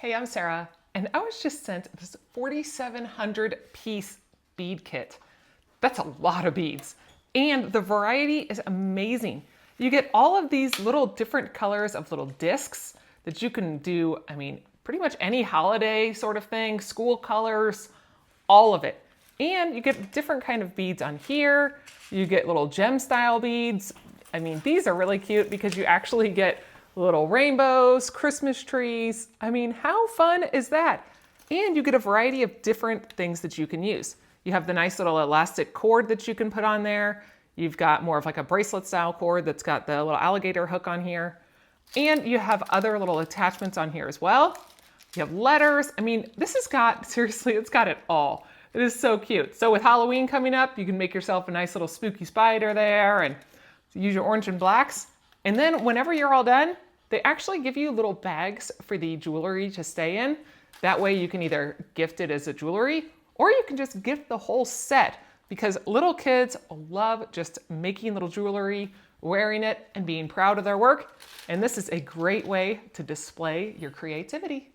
Hey, I'm Sarah, and I was just sent this 4,700 piece bead kit. That's a lot of beads, and the variety is amazing. You get all of these little different colors of little discs that you can do, pretty much any holiday sort of thing, school colors, all of it. And you get different kind of beads on here. You get little gem style beads. These are really cute because you actually get little rainbows, Christmas trees. How fun is that? And you get a variety of different things that you can use. You have the nice little elastic cord that you can put on there. You've got more of like a bracelet style cord that's got the little alligator hook on here. And you have other little attachments on here as well. You have letters. This has got, seriously, it's got it all. It is so cute. So with Halloween coming up, you can make yourself a nice little spooky spider there and use your orange and blacks. And then whenever you're all done, they actually give you little bags for the jewelry to stay in. That way you can either gift it as a jewelry or you can just gift the whole set because little kids love just making little jewelry, wearing it, and being proud of their work. And this is a great way to display your creativity.